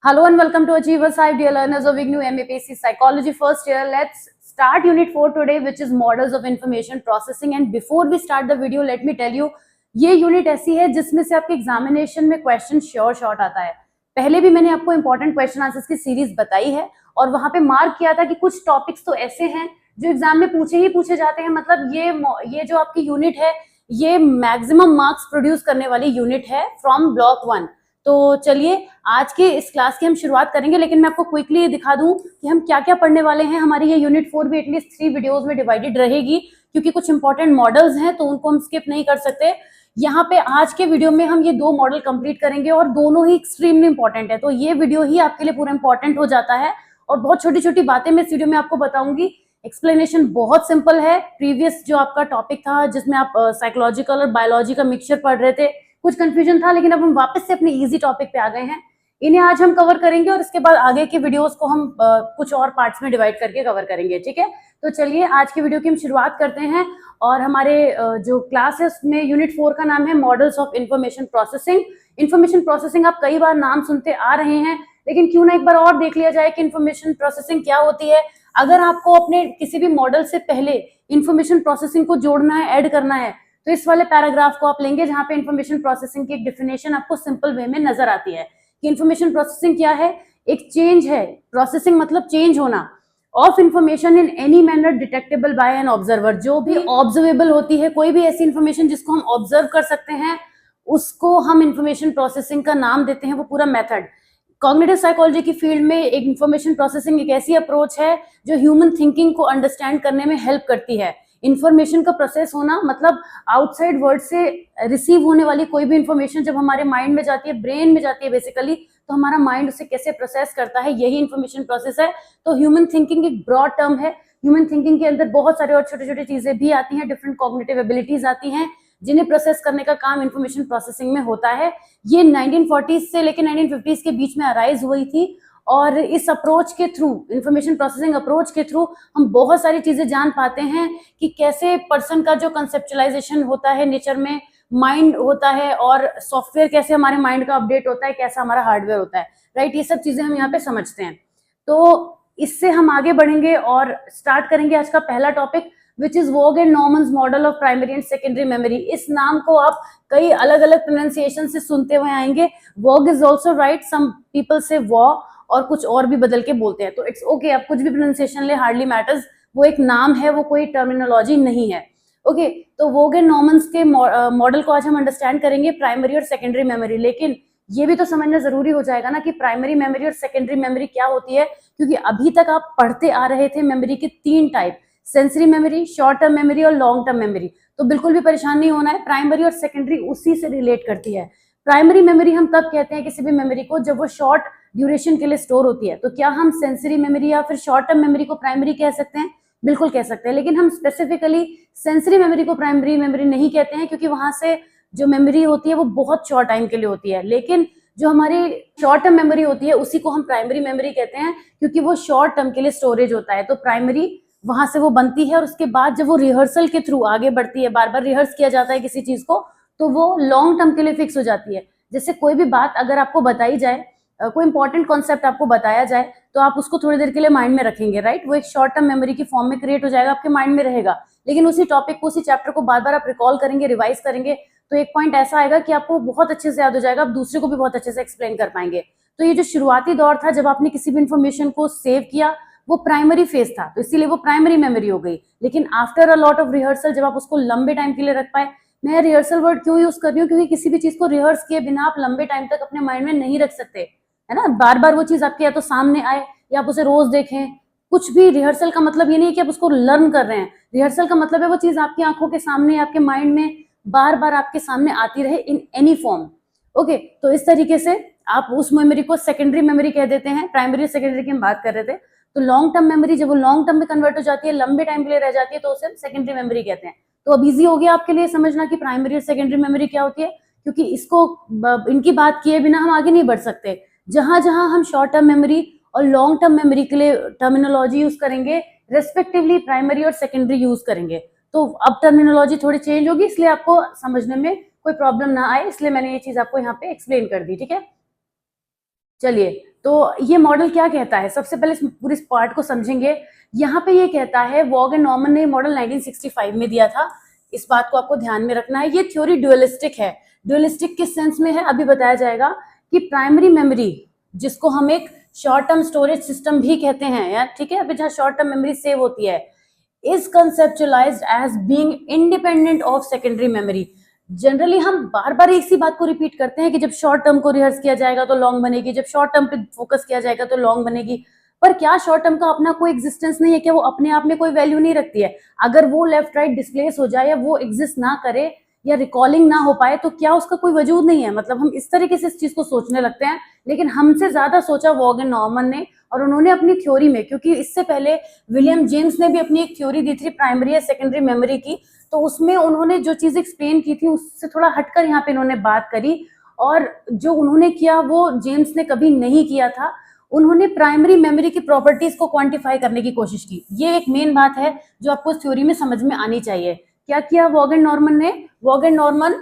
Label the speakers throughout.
Speaker 1: Hello and welcome to Achievers Hive, dear learners of IGNOU MAPC Psychology first year. Let's start Unit 4 today, which is Models of Information Processing. And before we start the video, let me tell you, ये unit ऐसी है जिसमें से आपके examination में question sure short आता है. पहले भी मैंने आपको इंपॉर्टेंट क्वेश्चन आंसर्स की सीरीज बताई है और वहां पे मार्क किया था कि कुछ टॉपिक्स तो ऐसे हैं जो एग्जाम में पूछे जाते हैं. मतलब ये जो आपकी यूनिट है ये मैक्सिमम मार्क्स प्रोड्यूस करने वाली यूनिट है फ्रॉम ब्लॉक 1. तो चलिए आज के इस क्लास की हम शुरुआत करेंगे, लेकिन मैं आपको क्विकली दिखा दूं कि हम क्या क्या पढ़ने वाले हैं. हमारी ये यूनिट 4 भी एटलीस्ट 3 वीडियोस में डिवाइडेड रहेगी क्योंकि कुछ इंपॉर्टेंट मॉडल्स हैं तो उनको हम स्किप नहीं कर सकते. यहाँ पे आज के वीडियो में हम ये 2 मॉडल कंप्लीट करेंगे और दोनों ही एक्सट्रीमली इंपॉर्टेंट है. तो ये वीडियो ही आपके लिए पूरा इंपॉर्टेंट हो जाता है और बहुत छोटी छोटी बातें मैं इस वीडियो में आपको बताऊंगी. एक्सप्लेनेशन बहुत सिंपल है. प्रीवियस जो आपका टॉपिक था जिसमें आप साइकोलॉजिकल और बायोलॉजी का मिक्सचर पढ़ रहे थे, कुछ कंफ्यूजन था, लेकिन अब हम वापस से अपने इजी टॉपिक पे आ गए हैं. इन्हें आज हम कवर करेंगे और इसके बाद आगे के वीडियोस को हम कुछ और पार्ट्स में डिवाइड करके कवर करेंगे. ठीक है, तो चलिए आज की वीडियो की हम शुरुआत करते हैं. और हमारे जो क्लास है उसमें यूनिट 4 का नाम है models of information processing. Information processing आप कई बार नाम सुनते आ रहे हैं, लेकिन क्यों ना एक बार और देख लिया जाए कि इंफॉर्मेशन प्रोसेसिंग क्या होती है. अगर आपको अपने किसी भी मॉडल से पहले इंफॉर्मेशन प्रोसेसिंग को जोड़ना है, ऐड करना है, तो इस वाले पैराग्राफ को आप लेंगे जहां पे इंफॉर्मेशन प्रोसेसिंग की एक डेफिनेशन आपको सिंपल वे में नजर आती है कि इंफॉर्मेशन प्रोसेसिंग क्या है. एक चेंज है. प्रोसेसिंग मतलब चेंज होना of information in any manner detectable by an observer. जो भी ऑब्जर्वेबल होती है, कोई भी ऐसी इंफॉर्मेशन जिसको हम ऑब्जर्व कर सकते हैं, उसको हम इंफॉर्मेशन प्रोसेसिंग का नाम देते हैं. वो पूरा मेथड कॉग्निटिव साइकोलॉजी की फील्ड में एक इंफॉर्मेशन प्रोसेसिंग एक ऐसी अप्रोच है जो ह्यूमन थिंकिंग को अंडरस्टैंड करने में हेल्प करती है. इंफॉर्मेशन का प्रोसेस होना मतलब आउटसाइड वर्ल्ड से रिसीव होने वाली कोई भी इंफॉर्मेशन जब हमारे माइंड में जाती है, ब्रेन में जाती है बेसिकली, तो हमारा माइंड उसे कैसे प्रोसेस करता है, यही इंफॉर्मेशन प्रोसेस है. तो ह्यूमन थिंकिंग एक ब्रॉड टर्म है. ह्यूमन थिंकिंग के अंदर बहुत सारे और छोटे छोटे चीजें भी आती हैं, डिफरेंट कॉग्निटिव एबिलिटीज आती हैं जिन्हें प्रोसेस करने का काम इंफॉर्मेशन प्रोसेसिंग में होता है. ये 1940s से लेकर 1950s के बीच में अराइज हुई थी और इस अप्रोच के थ्रू, इंफॉर्मेशन प्रोसेसिंग अप्रोच के थ्रू, हम बहुत सारी चीजें जान पाते हैं कि कैसे पर्सन का जो कंसेप्चुलाइजेशन होता है नेचर में, माइंड होता है, और सॉफ्टवेयर कैसे हमारे माइंड का अपडेट होता है, कैसा हमारा हार्डवेयर होता है. राइट, ये सब चीजें हम यहाँ पे समझते हैं. तो इससे हम आगे बढ़ेंगे और स्टार्ट करेंगे आज का पहला topic, which is Vogue and Normans model of primary and secondary memory. इस नाम को आप कई अलग अलग प्रोनाउंसिएशन से सुनते हुए आएंगे. Waugh is also right, some people say Waugh, और कुछ और भी बदल के बोलते हैं. तो इट्स ओके, आप कुछ भी प्रोनाउंसिएशन ले, हार्डली मैटर्स. वो एक नाम है, वो कोई टर्मिनोलॉजी नहीं है. ओके, तो वोग एंड नॉर्मन्स के मॉडल को आज हम अंडरस्टैंड करेंगे, प्राइमरी और सेकेंडरी मेमोरी. लेकिन ये भी तो समझना जरूरी हो जाएगा ना कि प्राइमरी मेमोरी और सेकेंडरी मेमोरी क्या होती है, क्योंकि अभी तक आप पढ़ते आ रहे थे मेमोरी के 3 type, sensory memory, short term memory और लॉन्ग टर्म मेमोरी. तो बिल्कुल भी परेशान नहीं होना है, प्राइमरी और सेकेंडरी उसी से रिलेट करती है. प्राइमरी मेमोरी हम तब कहते हैं किसी भी मेमोरी को जब वो शॉर्ट ड्यूरेशन के लिए स्टोर होती है. तो क्या हम सेंसरी मेमोरी या फिर शॉर्ट टर्म मेमोरी को प्राइमरी कह सकते हैं? बिल्कुल कह सकते हैं, लेकिन हम स्पेसिफिकली सेंसरी मेमोरी को प्राइमरी मेमोरी नहीं कहते हैं क्योंकि वहां से जो मेमोरी होती है वो बहुत शॉर्ट टाइम के लिए होती है. लेकिन जो हमारी शॉर्ट टर्म मेमोरी होती है उसी को हम प्राइमरी मेमोरी कहते हैं क्योंकि वो शॉर्ट टर्म के लिए स्टोरेज होता है. तो प्राइमरी वहां से वो बनती है और उसके बाद जब वो रिहर्सल के थ्रू आगे बढ़ती है, बार बार रिहर्स किया जाता है किसी चीज को, तो वो लॉन्ग टर्म के लिए फिक्स हो जाती है. जैसे कोई भी बात अगर आपको बताई जाए, कोई इंपॉर्टेंट कॉन्सेप्ट आपको बताया जाए, तो आप उसको थोड़ी देर के लिए माइंड में रखेंगे. राइट, वो एक शॉर्ट टर्म मेमोरी की फॉर्म में क्रिएट हो जाएगा, आपके माइंड में रहेगा. लेकिन उसी टॉपिक को, उसी चैप्टर को बार बार आप रिकॉल करेंगे, रिवाइज करेंगे, तो एक पॉइंट ऐसा आएगा कि आपको बहुत अच्छे से याद हो जाएगा, आप दूसरे को भी बहुत अच्छे से एक्सप्लेन कर पाएंगे. तो ये जो शुरुआती दौर था जब आपने किसी भी इंफॉर्मेशन को सेव किया, वो प्राइमरी फेज था, तो इसीलिए वो प्राइमरी मेमोरी हो गई. लेकिन after a lot of rehearsal जब आप उसको लंबे टाइम के लिए रख पाए, मैं रिहर्सल वर्ड क्यों यूज कर रही हूँ, क्योंकि किसी भी चीज को रिहर्स किए बिना आप लंबे टाइम तक अपने माइंड में नहीं रख सकते, है ना. बार बार वो चीज आपके या तो सामने आए या आप उसे रोज देखें, कुछ भी. रिहर्सल का मतलब ये नहीं है कि आप उसको लर्न कर रहे हैं. रिहर्सल का मतलब है वो चीज आपकी आंखों के सामने, आपके माइंड में बार बार आपके सामने आती रहे इन एनी फॉर्म. ओके, तो इस तरीके से आप उस मेमोरी को सेकेंडरी मेमोरी कह देते हैं. प्राइमरी सेकेंडरी की हम बात कर रहे थे. तो लॉन्ग टर्म मेमोरी जब वो लॉन्ग टर्म में कन्वर्ट हो जाती है, लंबे टाइम के लिए रह जाती है, तो उसे सेकेंडरी मेमोरी कहते हैं. तो अब इजी हो गया आपके लिए समझना कि प्राइमरी और सेकेंडरी मेमोरी क्या होती है, क्योंकि इसको इनकी बात किए बिना हम आगे नहीं बढ़ सकते. जहां जहां हम शॉर्ट टर्म मेमोरी और लॉन्ग टर्म मेमोरी के लिए टर्मिनोलॉजी यूज करेंगे, रेस्पेक्टिवली प्राइमरी और सेकेंडरी यूज करेंगे. तो अब टर्मिनोलॉजी थोड़ी चेंज होगी, इसलिए आपको समझने में कोई प्रॉब्लम ना आए, इसलिए मैंने ये चीज आपको यहाँ पे एक्सप्लेन कर दी. ठीक है, चलिए तो ये मॉडल क्या कहता है, सबसे पहले इस पूरे पार्ट को समझेंगे। यहाँ पे ये कहता है, वॉग एंड नॉर्मन ने मॉडल 1965 में दिया था, इस बात को आपको ध्यान में रखना है। ये थ्योरी ड्यूअलिस्टिक है। ड्यूअलिस्टिक किस सेंस में है अभी बताया जाएगा कि प्राइमरी मेमोरी, जिसको हम एक शॉर्ट टर्म स्टोरेज सिस्टम भी कहते हैं यार, ठीक है, अभी जहाँ शॉर्ट टर्म मेमोरी सेव होती है, is conceptualised as being independent of secondary memory. Generally हम बार बार एक सी बात को रिपीट करते हैं कि जब शॉर्ट टर्म को रिहर्स किया जाएगा तो लॉन्ग बनेगी, जब शॉर्ट टर्म पे फोकस किया जाएगा तो लॉन्ग बनेगी। पर क्या शॉर्ट टर्म का अपना कोई एग्जिस्टेंस नहीं है? क्या वो अपने आप में कोई वैल्यू नहीं रखती है? अगर वो लेफ्ट राइट डिस्प्लेस हो जाए या वो एग्जिस्ट ना करे या रिकॉलिंग ना हो पाए तो क्या उसका कोई वजूद नहीं है? मतलब हम इस तरीके से इस चीज को सोचने लगते हैं, लेकिन हमसे ज्यादा सोचा वॉग एंड नॉर्मन ने, और उन्होंने अपनी थ्योरी में, क्योंकि इससे पहले विलियम जेम्स ने भी अपनी एक थ्योरी दी थी प्राइमरी या सेकेंडरी मेमोरी की, तो उसमें उन्होंने जो चीज एक्सप्लेन की थी उससे थोड़ा हटकर यहाँ पे इन्होंने बात करी, और जो उन्होंने किया वो जेम्स ने कभी नहीं किया था। उन्होंने प्राइमरी मेमोरी की प्रॉपर्टीज को क्वांटिफाई करने की कोशिश की। ये एक मेन बात है जो आपको इस थ्योरी में समझ में आनी चाहिए। क्या किया वॉग एंड नॉर्मन ने? Waugh and Norman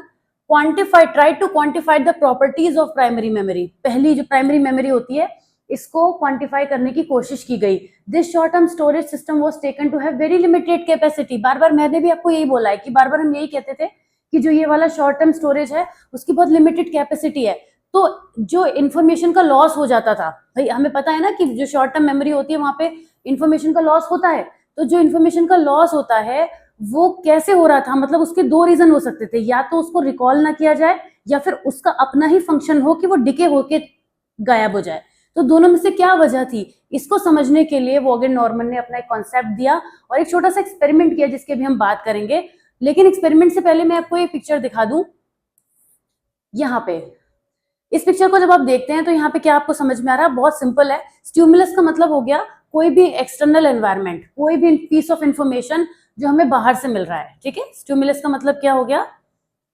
Speaker 1: try to quantify the properties of primary memory. पहली जो प्राइमरी मेमोरी होती है इसको क्वांटिफाई करने की कोशिश की गई। This short term storage system was taken to have very limited capacity. बार बार मैंने भी आपको यही बोला है कि बार बार हम यही कहते थे कि जो ये वाला शॉर्ट टर्म स्टोरेज है उसकी बहुत लिमिटेड कैपेसिटी है, तो जो इन्फॉर्मेशन का लॉस हो जाता था, भाई हमें पता है ना कि जो शॉर्ट टर्म मेमोरी होती है वहां पे इन्फॉर्मेशन का लॉस होता है, तो जो इन्फॉर्मेशन का लॉस होता है वो कैसे हो रहा था? मतलब उसके दो रीजन हो सकते थे, या तो उसको रिकॉल ना किया जाए या फिर उसका अपना ही फंक्शन हो कि वो डिके होके गायब हो जाए। तो दोनों में से क्या वजह थी? इसको समझने के लिए वॉग एंड नॉर्मन ने अपना एक कॉन्सेप्ट दिया और एक छोटा सा एक्सपेरिमेंट किया जिसके भी हम बात करेंगे। लेकिन एक्सपेरिमेंट से पहले मैं आपको एक पिक्चर दिखा दूं। यहाँ पे इस पिक्चर को जब आप देखते हैं तो यहाँ पे क्या आपको समझ में आ रहा है? बहुत सिंपल है। स्टिमुलस का मतलब हो गया कोई भी एक्सटर्नल एनवायरनमेंट, कोई भी पीस ऑफ इंफॉर्मेशन जो हमें बाहर से मिल रहा है, ठीक है। स्टिमुलस का मतलब क्या हो गया?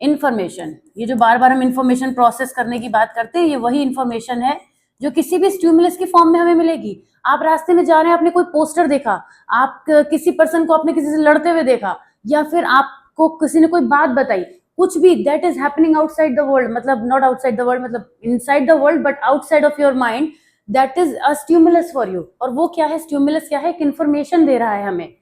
Speaker 1: इंफॉर्मेशन। ये जो बार बार हम इंफॉर्मेशन प्रोसेस करने की बात करते हैं, ये वही इंफॉर्मेशन है जो किसी भी स्टिमुलस की फॉर्म में हमें मिलेगी। आप रास्ते में जा रहे हैं, आपने कोई पोस्टर देखा, आप किसी पर्सन को आपने किसी से लड़ते हुए देखा, या फिर आपको किसी ने कोई बात बताई, कुछ भी that is happening outside the world, मतलब नॉट आउटसाइड द वर्ल्ड, मतलब inside the world but outside of your mind, that is a stimulus for you. और वो क्या है? स्टिमुलस क्या है? एक इन्फॉर्मेशन दे रहा है हमें।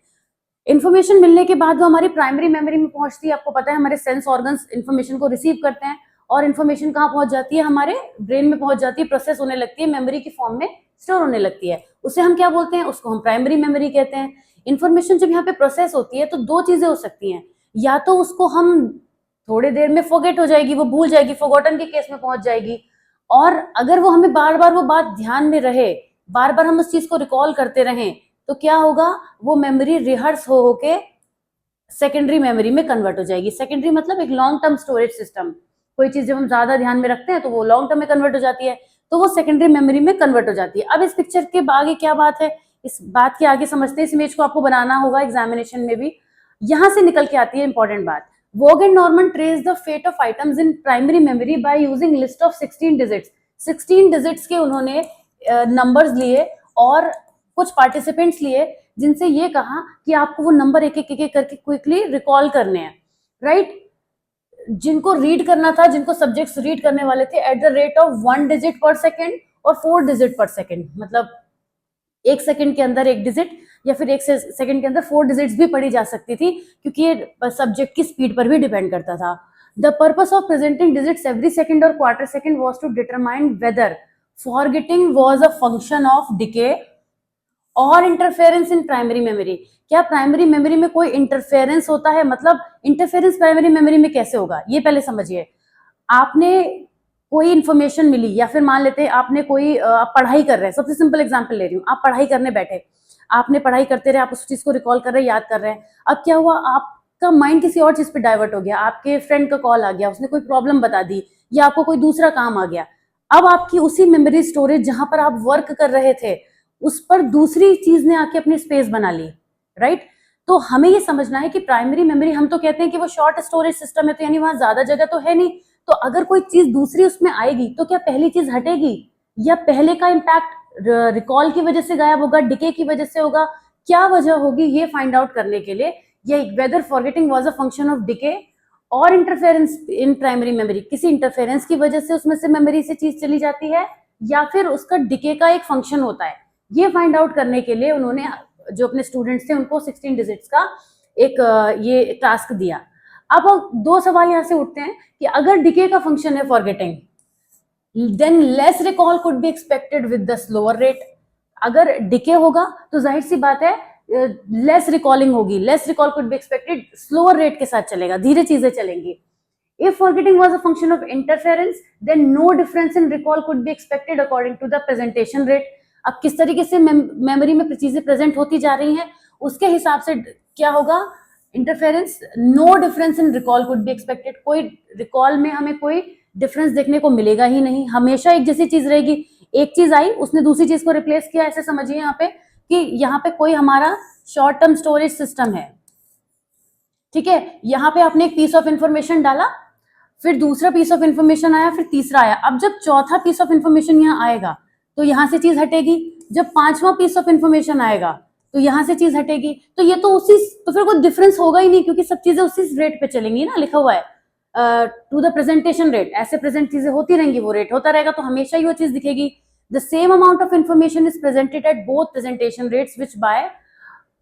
Speaker 1: इन्फॉर्मेशन मिलने के बाद वो हमारी प्राइमरी मेमोरी में पहुंचती है। आपको पता है हमारे सेंस ऑर्गन्स इन्फॉर्मेशन को रिसीव करते हैं और इन्फॉर्मेशन कहाँ पहुंच जाती है? हमारे ब्रेन में पहुंच जाती है, प्रोसेस होने लगती है, मेमोरी की फॉर्म में स्टोर होने लगती है। उसे हम क्या बोलते हैं? उसको हम प्राइमरी मेमोरी कहते हैं। इन्फॉर्मेशन जब यहाँ पे प्रोसेस होती है तो दो चीजें हो सकती हैं, या तो उसको हम थोड़ी देर में फॉरगेट हो जाएगी, वो भूल जाएगी, फॉरगॉटन के केस में पहुंच जाएगी, और अगर वो हमें बार बार वो बात ध्यान में रहे, बार बार हम उस चीज को रिकॉल करते रहें, तो क्या होगा? वो मेमोरी रिहर्स हो के सेकेंडरी मेमोरी में कन्वर्ट हो जाएगी। सेकेंडरी मतलब एक लॉन्ग टर्म स्टोरेज सिस्टम। कोई चीज जब हम ज्यादा ध्यान में रखते हैं तो वो लॉन्ग टर्म में कन्वर्ट हो जाती है, तो वो सेकेंडरी मेमोरी में कन्वर्ट हो जाती है। अब इस पिक्चर के आगे क्या बात है, इस बात के आगे समझते हैं। इस इमेज को आपको बनाना होगा एग्जामिनेशन में भी, यहां से निकल के आती है इंपॉर्टेंट बात। Waugh and Norman trace the fate of items in primary memory by using list of 16 digits. 16 digits के उन्होंने नंबर्स लिए और कुछ पार्टिसिपेंट्स लिए, जिनसे ये कहा कि आपको वो नंबर एक एक करके क्विकली रिकॉल करने हैं, राइट। जिनको रीड करना था, जिनको सब्जेक्ट्स रीड करने वाले थे, at the rate of 1 digit पर सेकेंड और 4 डिजिट पर सेकेंड, मतलब 1 सेकेंड के अंदर 1 डिजिट या फिर 1 सेकेंड के अंदर 4 डिजिट्स भी पढ़ी जा सकती थी, क्योंकि ये सब्जेक्ट की स्पीड पर भी डिपेंड करता था। The purpose of presenting digits every second और quarter second was to determine whether forgetting was a function of decay और इंटरफेरेंस इन प्राइमरी मेमोरी। क्या प्राइमरी मेमोरी में कोई इंटरफेरेंस होता है? मतलब इंटरफेरेंस प्राइमरी मेमोरी में कैसे होगा ये पहले समझिए। आपने कोई इंफॉर्मेशन मिली, या फिर मान लेते हैं आपने कोई आप पढ़ाई कर रहे हैं, सबसे सिंपल एग्जांपल ले रही हूँ, आप पढ़ाई करने बैठे, आपने पढ़ाई करते रहे, आप उस चीज को रिकॉल कर रहे हैं, याद कर रहे हैं। अब क्या हुआ? आपका माइंड किसी और चीज पे डाइवर्ट हो गया, आपके फ्रेंड का कॉल आ गया, उसने कोई प्रॉब्लम बता दी, या आपको कोई दूसरा काम आ गया। अब आपकी उसी मेमोरी स्टोरेज जहां पर आप वर्क कर रहे थे उस पर दूसरी चीज ने आके अपनी स्पेस बना ली, राइट। तो हमें ये समझना है कि प्राइमरी मेमोरी, हम तो कहते हैं कि वो शॉर्ट स्टोरेज सिस्टम है, तो यानी वहां ज्यादा जगह तो है नहीं, तो अगर कोई चीज दूसरी उसमें आएगी तो क्या पहली चीज हटेगी, या पहले का इंपैक्ट रिकॉल की वजह से गायब होगा, डिके की वजह से होगा? क्या वजह होगी ये फाइंड आउट करने के लिए, ये whether forgetting was a function of decay और इंटरफेरेंस इन प्राइमरी मेमोरी, किसी इंटरफेरेंस की वजह से उसमें से मेमोरी से चीज चली जाती है, या फिर उसका डिके का एक फंक्शन होता है, ये फाइंड आउट करने के लिए उन्होंने जो अपने स्टूडेंट्स थे उनको 16 डिजिट्स का एक ये टास्क दिया। अब 2 सवाल यहाँ से उठते हैं कि अगर डिके का फंक्शन है forgetting, than less recall could be expected with the slower rate. अगर डिके होगा तो जाहिर सी बात है लेस रिकॉलिंग होगी, less recall could be expected, slower rate के साथ चलेगा, धीरे चीजें चलेंगी। If forgetting was a function of interference, then no difference in recall could be expected according to the presentation rate. अब किस तरीके से मेमोरी में चीजें प्रेजेंट होती जा रही हैं उसके हिसाब से क्या होगा, interference, no difference in recall could be expected, कोई रिकॉल में हमें कोई डिफरेंस देखने को मिलेगा ही नहीं, हमेशा एक जैसी चीज रहेगी। एक चीज आई उसने दूसरी चीज को रिप्लेस किया, ऐसे समझिए यहाँ पे कि यहाँ पे कोई हमारा शॉर्ट टर्म स्टोरेज सिस्टम है, ठीक है, यहाँ पे आपने एक पीस ऑफ इंफॉर्मेशन डाला, फिर दूसरा पीस ऑफ इंफॉर्मेशन आया, फिर तीसरा आया। अब जब चौथा पीस ऑफ इंफॉर्मेशन यहाँ आएगा तो यहाँ से चीज हटेगी, जब पांचवा पीस ऑफ इंफॉर्मेशन आएगा तो यहाँ से चीज हटेगी, तो ये तो उसी, तो फिर कोई डिफरेंस होगा ही नहीं क्योंकि सब चीजें उसी रेट पे चलेंगी ना, लिखा हुआ है टू द प्रेजेंटेशन रेट, ऐसे प्रेजेंट चीजें होती रहेंगी, वो रेट होता रहेगा, तो हमेशा ही वो चीज दिखेगी। The same amount of information is presented at both presentation rates which by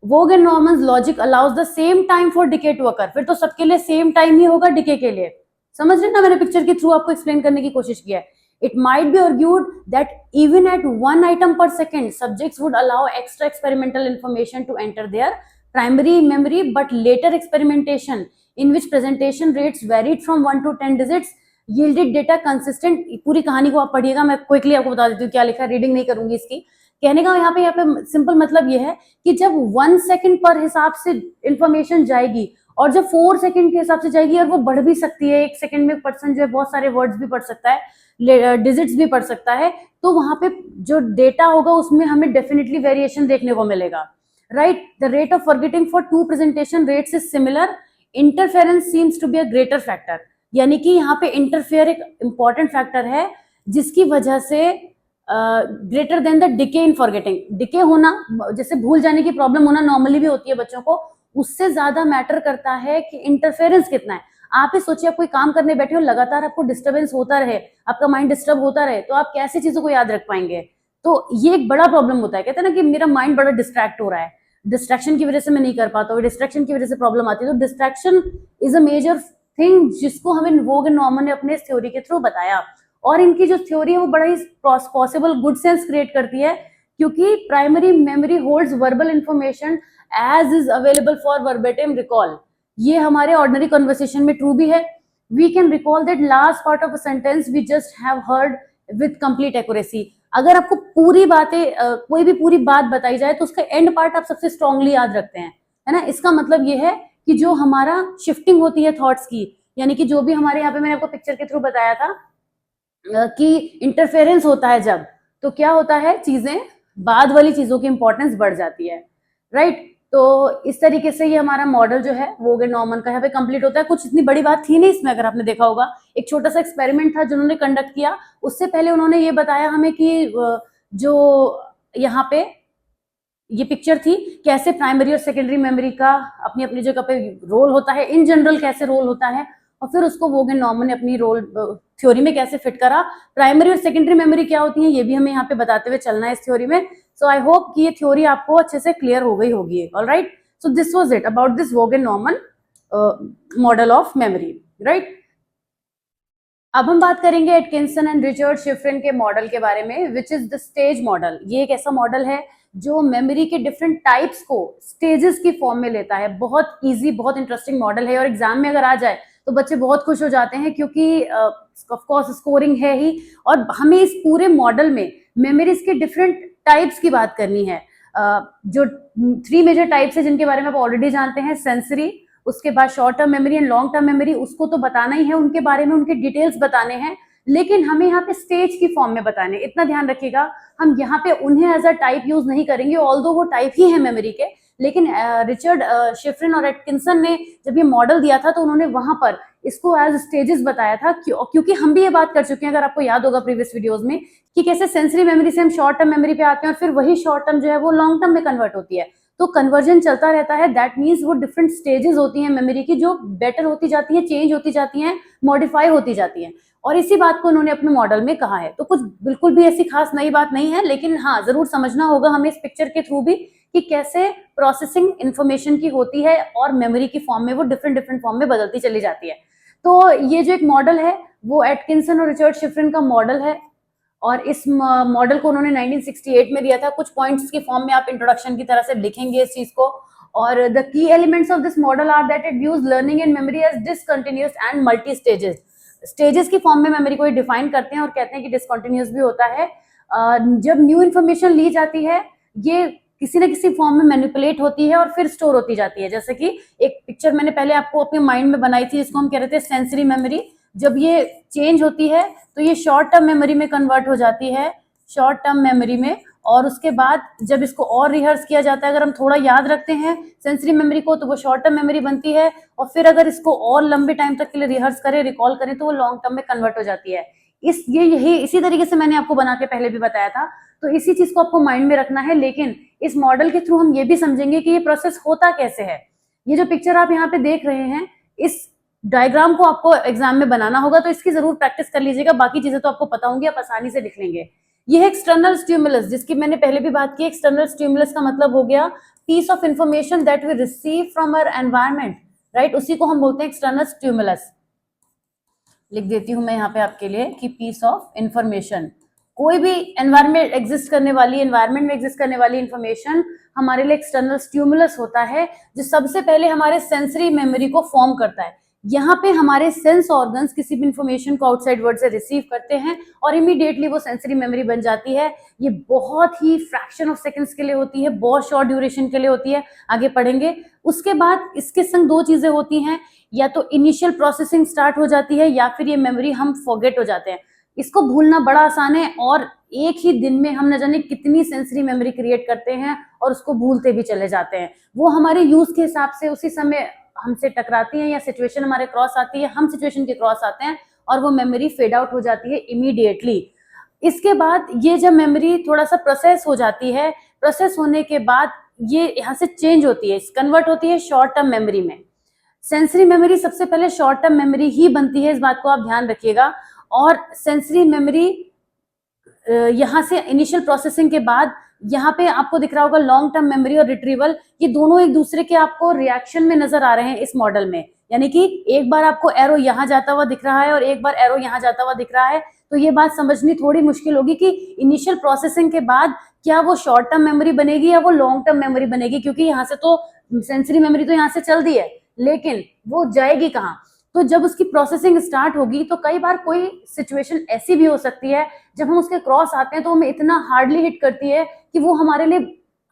Speaker 1: Waugh and Norman's logic allows the same time for decay to occur. फिर तो सबके लिए सेम टाइम ही होगा डिके के लिए, समझ रहे ना, मैंने पिक्चर के थ्रू आपको एक्सप्लेन करने की कोशिश किया है। It might be argued that even at 1 item per second subjects would allow extra experimental information to enter their primary memory, but later experimentation in which presentation rates varied from 1 to 10 digits yielded data consistent. पूरी कहानी को आप पढ़िएगा, मैं quickly आपको बता देती हूँ क्या लिखा है, रीडिंग नहीं करूंगी इसकी। कहने का यहाँ पे सिंपल मतलब ये है कि जब 1 सेकेंड पर हिसाब से इंफॉर्मेशन जाएगी और जब 4 सेकंड के हिसाब से जाएगी, और वो बढ़ भी सकती है, 1 सेकंड में पर्सन जो है बहुत सारे वर्ड्स भी पढ़ सकता है, डिजिट्स भी पढ़ सकता है, तो वहां पे जो डेटा होगा उसमें हमें डेफिनेटली वेरिएशन देखने को मिलेगा, right. The rate of forgetting for 2 presentation rates is similar, interference seems to be a greater factor, यानी कि यहाँ पे इंटरफेयर एक इंपॉर्टेंट फैक्टर है जिसकी वजह से greater than the decay in forgetting. Decay होना, जैसे भूल जाने की प्रॉब्लम होना नॉर्मली भी होती है बच्चों को, उससे ज्यादा मैटर करता है कि इंटरफेरेंस कितना है। आप ही सोचिए, आप कोई काम करने बैठे हो, लगातार आपको डिस्टर्बेंस होता रहे, आपका माइंड डिस्टर्ब होता रहे, तो आप कैसे चीजों को याद रख पाएंगे। तो ये एक बड़ा प्रॉब्लम होता है, कहते हैं ना कि मेरा माइंड बड़ा डिस्ट्रैक्ट हो रहा है, डिस्ट्रैक्शन की वजह से मैं नहीं कर पाता हूँ, डिस्ट्रैक्शन की वजह से प्रॉब्लम आती है। तो distraction is a major thing जिसको हमें वोग एंड नॉर्मन ने अपने थ्योरी के थ्रू बताया, और इनकी जो थ्योरी है वो बड़ा ही पॉसिबल गुड सेंस क्रिएट करती है, क्योंकि primary memory holds verbal information as is available for verbatim recall। ये हमारे ऑर्डिनरी कन्वर्सेशन में ट्रू भी है। We can recall that last part of a sentence we just have heard with complete accuracy। अगर आपको पूरी बातें कोई भी पूरी बात बताई जाए तो उसका एंड पार्ट आप सबसे स्ट्रांगली याद रखते हैं, है ना। इसका मतलब ये है कि जो हमारा शिफ्टिंग होती है थॉट्स की, यानी कि जो भी हमारे यहाँ पे मैंने आपको पिक्चर के थ्रू बताया था कि इंटरफेरेंस होता है जब, तो क्या होता है, चीजें बाद वाली चीजों की इंपॉर्टेंस बढ़ जाती है, राइट। तो इस तरीके से ये हमारा मॉडल जो है वोग एंड नॉर्मन का यहाँ पे कंप्लीट होता है। कुछ इतनी बड़ी बात थी नहीं इसमें, अगर आपने देखा होगा, एक छोटा सा एक्सपेरिमेंट था जिन्होंने कंडक्ट किया। उससे पहले उन्होंने ये बताया हमें कि जो यहाँ पे ये पिक्चर थी, कैसे प्राइमरी और सेकेंडरी मेमोरी का अपनी अपनी जगह पे रोल होता है, इन जनरल कैसे रोल होता है, और फिर उसको वोग एंड नॉर्मन ने अपनी रोल थ्योरी में कैसे फिट करा। प्राइमरी और सेकेंडरी मेमोरी क्या होती है ये भी हमें यहाँ पे बताते हुए चलना है इस थ्योरी में। सो आई होप कि ये थ्योरी आपको अच्छे से क्लियर हो गई होगी। Alright, so this was it about this Vogue and Norman model of memory, right. अब हम बात करेंगे एटकिंसन एंड रिचर्ड शिफ्रिन के मॉडल के बारे में, which is the stage model. ये एक ऐसा मॉडल है जो मेमोरी के डिफरेंट टाइप्स को स्टेजेस की फॉर्म में लेता है। बहुत इजी, बहुत इंटरेस्टिंग मॉडल है, और एग्जाम में अगर आ जाए तो बच्चे बहुत खुश हो जाते हैं, क्योंकि ऑफ कोर्स स्कोरिंग है ही, और हमें इस पूरे मॉडल में मेमोरीज के डिफरेंट टाइप्स की बात करनी है। जो 3 मेजर टाइप्स है जिनके बारे में आप ऑलरेडी जानते हैं, सेंसरी, उसके बाद short term memory and long term memory, उसको तो बताना ही है, उनके बारे में उनके डिटेल्स बताने हैं, लेकिन हमें यहाँ पे स्टेज की फॉर्म में बताने। इतना ध्यान रखिएगा, हम यहाँ पे उन्हें एज अ टाइप यूज नहीं करेंगे, ऑल्दो वो टाइप ही है मेमोरी के, लेकिन रिचर्ड शिफ्रिन और एटकिंसन ने जब ये मॉडल दिया था तो उन्होंने वहां पर इसको एज स्टेजेस बताया था, क्योंकि हम भी ये बात कर चुके हैं, अगर आपको याद होगा प्रीवियस वीडियोस में, कि कैसे सेंसरी मेमोरी से हम शॉर्ट टर्म मेमोरी पे आते हैं और फिर वही शॉर्ट टर्म जो है वो लॉन्ग टर्म में कन्वर्ट होती है। तो कन्वर्जन चलता रहता है, दैट मीन्स वो डिफरेंट स्टेजेस होती हैं मेमोरी की, जो बेटर होती जाती हैं, चेंज होती जाती हैं, मॉडिफाई होती जाती हैं। और इसी बात को उन्होंने अपने मॉडल में कहा है। तो कुछ बिल्कुल भी ऐसी खास नई बात नहीं है, लेकिन हाँ जरूर समझना होगा हमें इस पिक्चर के थ्रू भी कि कैसे प्रोसेसिंग इंफॉर्मेशन की होती है और मेमोरी की फॉर्म में वो डिफरेंट डिफरेंट फॉर्म में बदलती चली जाती है। तो ये जो एक मॉडल है वो एटकिंसन और रिचर्ड शिफ्रिन का मॉडल है, और इस मॉडल को उन्होंने 1968 में दिया था। कुछ पॉइंट्स की फॉर्म में आप इंट्रोडक्शन की तरह से लिखेंगे इस चीज को। और the key elements of this model are that it views learning and memory as discontinuous and multi stages. Stages की फॉर्म में मेमोरी को डिफाइन करते हैं और कहते हैं कि डिसकंटिन्यूअस भी होता है। जब न्यू इन्फॉर्मेशन ली जाती है ये किसी न किसी फॉर्म में मैनिपुलेट होती है और फिर स्टोर होती जाती है। जैसे कि एक पिक्चर मैंने पहले आपको अपने माइंड में बनाई थी, जिसको हम कह रहे थे सेंसरी मेमोरी। जब ये चेंज होती है तो ये शॉर्ट टर्म मेमोरी में कन्वर्ट हो जाती है, शॉर्ट टर्म मेमोरी में। और उसके बाद जब इसको और रिहर्स किया जाता है, अगर हम थोड़ा याद रखते हैं सेंसरी मेमोरी को तो वो शॉर्ट टर्म मेमोरी बनती है, और फिर अगर इसको और लंबे टाइम तक के लिए रिहर्स करें, रिकॉल करें, तो वो लॉन्ग टर्म में कन्वर्ट हो जाती है। यही इसी तरीके से मैंने आपको बना के पहले भी बताया था। तो इसी चीज को आपको माइंड में रखना है। लेकिन इस मॉडल के थ्रू हम ये भी समझेंगे कि ये प्रोसेस होता कैसे है। ये जो पिक्चर आप यहाँ पे देख रहे हैं, इस डायग्राम को आपको एग्जाम में बनाना होगा, तो इसकी जरूर प्रैक्टिस कर लीजिएगा। बाकी चीजें तो आपको पता होंगी, आप आसानी से लिख लेंगे। ये है एक्सटर्नल स्टिमुलस, जिसकी मैंने पहले भी बात की। एक्सटर्नल स्टिमुलस का मतलब हो गया piece of information that we receive from our environment, right. उसी को हम बोलते हैं एक्सटर्नल स्टिमुलस। लिख देती हूं मैं यहाँ पे आपके लिए कि पीस ऑफ इंफॉर्मेशन, कोई भी एनवायरमेंट में एग्जिस्ट करने वाली इंफॉर्मेशन हमारे लिए एक्सटर्नल स्टिमुलस होता है, जो सबसे पहले हमारे सेंसरी मेमोरी को फॉर्म करता है। यहाँ पे हमारे सेंस ऑर्गन्स किसी भी इंफॉर्मेशन को आउटसाइड वर्ल्ड से रिसीव करते हैं और इमीडिएटली वो सेंसरी मेमोरी बन जाती है। ये बहुत ही फ्रैक्शन ऑफ सेकंड्स के लिए होती है, बहुत शॉर्ट ड्यूरेशन के लिए होती है, आगे पढ़ेंगे। उसके बाद इसके संग दो चीजें होती हैं, या तो इनिशियल प्रोसेसिंग स्टार्ट हो जाती है या फिर ये मेमोरी हम फॉरगेट हो जाते हैं। इसको भूलना बड़ा आसान है, और एक ही दिन में हम न जाने कितनी सेंसरी मेमोरी क्रिएट करते हैं और उसको भूलते भी चले जाते हैं। वो हमारे यूज के हिसाब से उसी समय हमसे टकराती है या सिचुएशन हमारे क्रॉस आती है, हम सिचुएशन के क्रॉस आते हैं और वो मेमोरी फेड आउट हो जाती है इमीडिएटली। इसके बाद ये जब मेमोरी थोड़ा सा प्रोसेस हो जाती है, प्रोसेस होने के बाद ये यहाँ से चेंज होती है, कन्वर्ट होती है शॉर्ट टर्म मेमोरी में। सेंसरी मेमोरी सबसे पहले शॉर्ट टर्म मेमोरी ही बनती है, इस बात को आप ध्यान रखिएगा। और सेंसरी मेमोरी यहाँ से इनिशियल प्रोसेसिंग के बाद यहाँ पे आपको दिख रहा होगा लॉन्ग टर्म मेमोरी और रिट्रीवल, ये दोनों एक दूसरे के आपको रिएक्शन में नजर आ रहे हैं इस मॉडल में। यानी कि एक बार आपको एरो यहाँ जाता हुआ दिख रहा है और एक बार एरो यहाँ जाता हुआ दिख रहा है, तो ये बात समझनी थोड़ी मुश्किल होगी कि इनिशियल प्रोसेसिंग के बाद क्या वो शॉर्ट टर्म मेमोरी बनेगी या वो लॉन्ग टर्म मेमोरी बनेगी, क्योंकि यहाँ से तो सेंसरी मेमोरी तो यहाँ से चल दी है, लेकिन वो जाएगी कहाँ। तो जब उसकी प्रोसेसिंग स्टार्ट होगी तो कई बार कोई सिचुएशन ऐसी भी हो सकती है जब हम उसके क्रॉस आते हैं तो हमें इतना हार्डली हिट करती है कि वो हमारे लिए,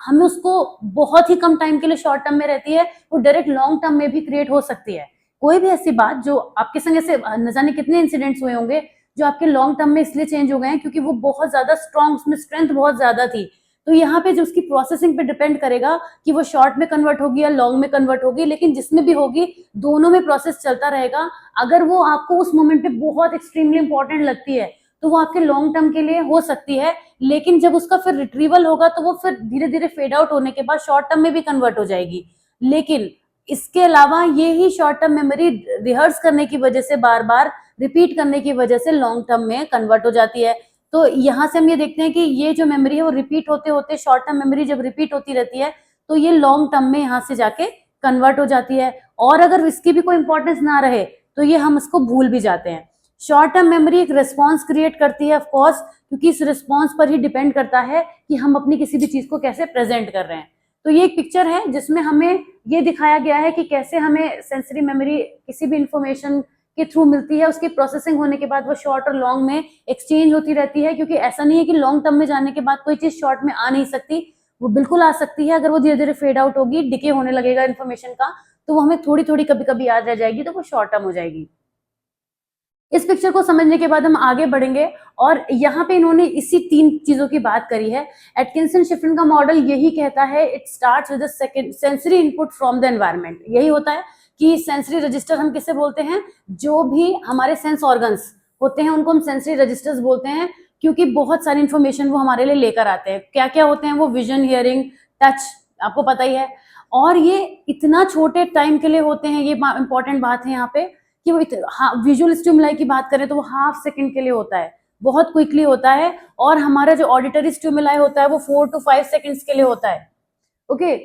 Speaker 1: हमें उसको बहुत ही कम टाइम के लिए शॉर्ट टर्म में रहती है, वो डायरेक्ट लॉन्ग टर्म में भी क्रिएट हो सकती है। कोई भी ऐसी बात जो आपके संग ऐसे न जाने कितने इंसिडेंट्स हुए होंगे जो आपके लॉन्ग टर्म में इसलिए चेंज हो गए हैं क्योंकि वो बहुत ज्यादा स्ट्रॉन्ग, उसमें स्ट्रेंथ बहुत ज्यादा थी। तो यहाँ पे जो उसकी प्रोसेसिंग पे डिपेंड करेगा कि वो शॉर्ट में कन्वर्ट होगी या लॉन्ग में कन्वर्ट होगी, लेकिन जिसमें भी होगी दोनों में प्रोसेस चलता रहेगा। अगर वो आपको उस मोमेंट पे बहुत एक्सट्रीमली इंपॉर्टेंट लगती है तो वो आपके लॉन्ग टर्म के लिए हो सकती है, लेकिन जब उसका फिर रिट्रीवल होगा तो वो फिर धीरे धीरे फेड आउट होने के बाद शॉर्ट टर्म में भी कन्वर्ट हो जाएगी। लेकिन इसके अलावा ये ही शॉर्ट टर्म मेमोरी रिहर्स करने की वजह से, बार बार रिपीट करने की वजह से लॉन्ग टर्म में कन्वर्ट हो जाती है। तो यहाँ से हम ये देखते हैं कि ये जो मेमोरी है वो रिपीट होते होते, शॉर्ट टर्म मेमोरी जब रिपीट होती रहती है तो ये लॉन्ग टर्म में यहाँ से जाके कन्वर्ट हो जाती है, और अगर इसकी भी कोई इंपॉर्टेंस ना रहे तो ये हम इसको भूल भी जाते हैं। शॉर्ट टर्म मेमोरी एक रिस्पॉन्स क्रिएट करती है, ऑफ कोर्स, क्योंकि इस रिस्पॉन्स पर ही डिपेंड करता है कि हम अपनी किसी भी चीज को कैसे प्रेजेंट कर रहे हैं। तो ये एक पिक्चर है जिसमें हमें ये दिखाया गया है कि कैसे हमें सेंसरी मेमोरी किसी भी इंफॉर्मेशन के थ्रू मिलती है, उसकी प्रोसेसिंग होने के बाद वो शॉर्ट और लॉन्ग में एक्सचेंज होती रहती है, क्योंकि ऐसा नहीं है कि लॉन्ग टर्म में जाने के बाद कोई चीज शॉर्ट में आ नहीं सकती, वो बिल्कुल आ सकती है। अगर वो धीरे धीरे फेड आउट होगी, डिके होने लगेगा इन्फॉर्मेशन का, तो वो हमें थोड़ी थोड़ी कभी कभी याद रह जाएगी, तो वो शॉर्ट टर्म हो जाएगी। इस पिक्चर को समझने के बाद हम आगे बढ़ेंगे, और यहाँ पे इन्होंने इसी 3 चीजों की बात करी है। एटकिंसन शिफ्रिन का मॉडल यही कहता है, it starts with the sensory input from the environment. यही होता है कि सेंसरी रजिस्टर हम किसे बोलते हैं, जो भी हमारे सेंस ऑर्गन्स होते हैं उनको हम सेंसरी रजिस्टर्स बोलते हैं, क्योंकि बहुत सारी इंफॉर्मेशन वो हमारे लिए लेकर आते हैं। क्या क्या होते हैं वो, विजन, हियरिंग, टच, आपको पता ही है। और ये इतना छोटे टाइम के लिए होते हैं, ये इंपॉर्टेंट बात है यहाँ पे, कि वो हाँ, विजुअल स्टिमुलाई की बात करें तो वो हाफ सेकंड के लिए होता है, बहुत क्विकली होता है। और हमारा जो ऑडिटरी स्टिमुलाई होता है वो 4 to 5 सेकंड्स के लिए होता है। ओके,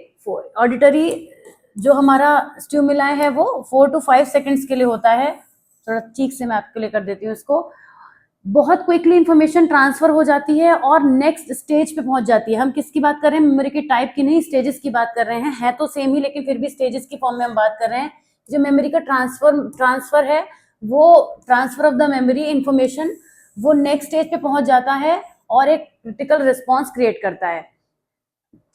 Speaker 1: ऑडिटरी जो हमारा स्टिमुलाई है वो 4 to 5 सेकंड्स के लिए होता है। थोड़ा ठीक से मैं आपके लिए कर देती हूँ इसको। बहुत क्विकली इंफॉर्मेशन ट्रांसफर हो जाती है और नेक्स्ट स्टेज पे पहुंच जाती है। हम किसकी बात कर रहे हैं? मेमोरी के टाइप की नहीं, स्टेजेस की बात कर रहे हैं। है तो सेम ही लेकिन फिर भी स्टेजेस की फॉर्म में हम बात कर रहे हैं। जो मेमोरी का ट्रांसफर है वो transfer of the memory information वो नेक्स्ट स्टेज पे पहुंच जाता है और एक क्रिटिकल रिस्पॉन्स क्रिएट करता है।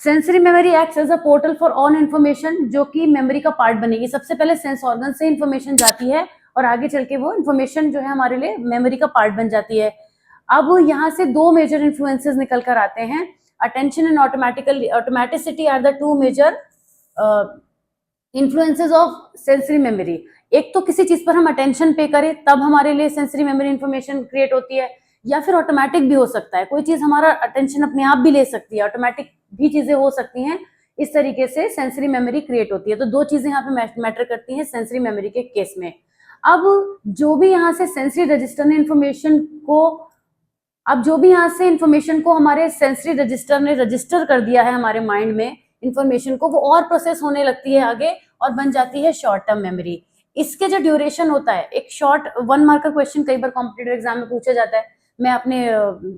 Speaker 1: Sensory memory acts as a portal for all information, जो कि मेमोरी का पार्ट बनेगी। सबसे पहले सेंस ऑर्गन से इन्फॉर्मेशन जाती है और आगे चल के वो इन्फॉर्मेशन जो है हमारे लिए मेमोरी का पार्ट बन जाती है। अब यहाँ से दो मेजर इन्फ्लुएंसेस निकल कर आते हैं। Attention and automaticity are the two major influences of sensory memory. एक तो किसी चीज पर हम अटेंशन पे करें तब हमारे लिए सेंसरी मेमोरी इन्फॉर्मेशन क्रिएट होती है, या फिर ऑटोमेटिक भी हो सकता है। कोई चीज हमारा अटेंशन अपने आप भी ले सकती है, ऑटोमेटिक भी चीजें हो सकती हैं। इस तरीके से सेंसरी मेमोरी क्रिएट होती है। तो दो चीजें यहाँ पे मैटर करती हैं सेंसरी मेमोरी के केस में। अब जो भी यहाँ से सेंसरी रजिस्टर ने इंफॉर्मेशन को हमारे सेंसरी रजिस्टर ने रजिस्टर कर दिया है हमारे माइंड में इंफॉर्मेशन को, वो और प्रोसेस होने लगती है आगे और बन जाती है शॉर्ट टर्म मेमोरी। इसके जो ड्यूरेशन होता है, एक शॉर्ट 1 मार्कर क्वेश्चन कई बार कॉम्पिटिटिव एग्जाम में पूछा जाता है। मैं अपने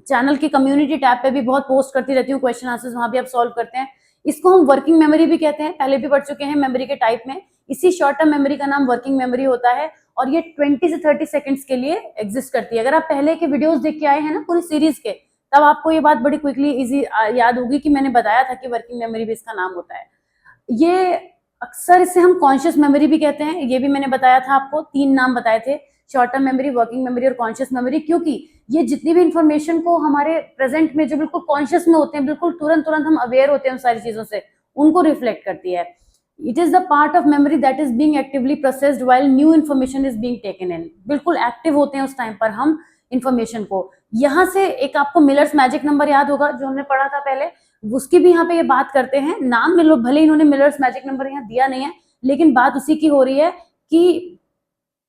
Speaker 1: चैनल की कम्युनिटी टैब पे भी बहुत पोस्ट करती रहती हूँ क्वेश्चन आंसर्स, वहां भी आप सॉल्व करते हैं। इसको हम वर्किंग मेमोरी भी कहते हैं, पहले भी पढ़ चुके हैं मेमोरी के टाइप में। इसी शॉर्ट टर्म मेमोरी का नाम वर्किंग मेमोरी होता है और ये 20 से 30 सेकंड्स के लिए एग्जिस्ट करती है। अगर आप पहले के वीडियोस देख के आए हैं ना पूरी सीरीज के, तब आपको ये बात बड़ी क्विकली इजी याद होगी कि मैंने बताया था कि वर्किंग मेमोरी भी इसका नाम होता है। ये अक्सर इसे हम कॉन्शियस मेमोरी भी कहते हैं, ये भी मैंने बताया था आपको, 3 नाम बताए थे, short term memory, working memory और कॉन्शियस मेमोरी। क्योंकि ये जितनी भी इंफॉर्मेशन को हमारे प्रेजेंट में जो बिल्कुल कॉन्शियस में होते हैं, बिल्कुल तुरंत हम अवेयर होते हैं उन सारी चीजों से, उनको रिफ्लेक्ट करती है। It is the part of memory that is being actively processed while new information is being taken in. बिल्कुल एक्टिव होते हैं उस टाइम पर हम इंफॉर्मेशन को। यहाँ से एक आपको मिलर्स मैजिक नंबर याद होगा जो हमने पढ़ा था पहले, उसकी भी यहाँ पे ये बात करते हैं। नाम मिलो भले इन्होंने मिलर्स मैजिक नंबर यहाँ दिया नहीं है, लेकिन बात उसी की हो रही है कि